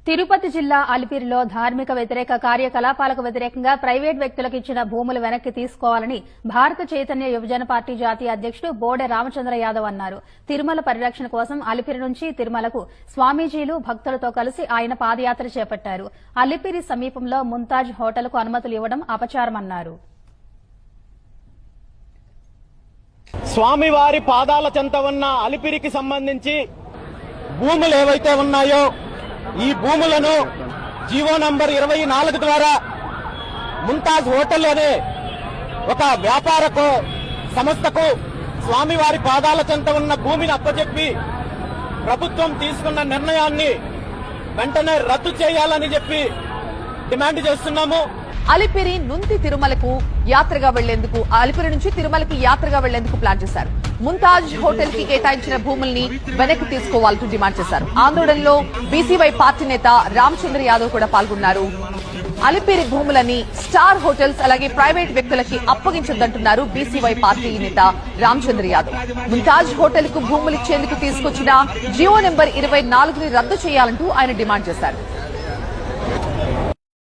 తిరుపతి జిల్లా అలిపిరిలో ధార్మిక వ్యతిరేక కార్యకలాపాలకు వ్యతిరేకంగా ప్రైవేట్ వ్యక్తులకు ఇచ్చిన భూములు వెనక్కి తీసుకోవాలని భారత చైతన్య యువజన పార్టీ జాతీయ అధ్యకుడు బోడె రామచంద్ర యాదవ్ అన్నారు. తిరుమల పరిరక్షణ కోసం అలిపిరి నుంచి తిరుమలకు స్వామీజీలు భక్తులతో కలిసి ఆయన పాదయాత్ర చేపట్టారు. అలిపిరి సమీపంలో ముంతాజ్ హోటల్కు అనుమతులు ఇవ్వడం అపచారమన్నారు. స్వామివారి పాదాల చెంత ఉన్న అలిపిరికి సంబంధించి భూములు ఏవైతే ఉన్నాయో ఈ భూములను జీవో నంబర్ 24 ద్వారా ముంతాజ్ హోటల్ అనే ఒక వ్యాపార సంస్థకు స్వామివారి పాదాల చెంత ఉన్న భూమిని అప్పచెప్పి ప్రభుత్వం తీసుకున్న నిర్ణయాన్ని వెంటనే రద్దు చేయాలని చెప్పి డిమాండ్ చేస్తున్నాము. అలిపిరి నుంచి తిరుమలకు యాత్రగా వెళ్లేందుకు అలిపిరి నుంచి తిరుమలకి యాత్రగా వెళ్లేందుకు ప్లాన్ చేశారు. ముంతాజ్ హోటల్ కి కేటాయించిన భూముల్ని వెనక్కి తీసుకోవాలంటూ డిమాండ్ చేశారు. ఆందోళనలో బీసీవై పార్టీ నేత రామచంద్ర యాదవ్ కూడా పాల్గొన్నారు. అలిపిరి భూములని స్టార్ హోటల్స్ అలాగే ప్రైవేట్ వ్యక్తులకి అప్పగించొద్దంటున్నారు బీసీవై పార్టీ నేత రామచంద్ర యాదవ్. ముంతాజ్ హోటల్ కు భూములిచ్చేందుకు తీసుకొచ్చిన జియో నెంబర్ 24ని రద్దు చేయాలంటూ ఆయన డిమాండ్ చేశారు.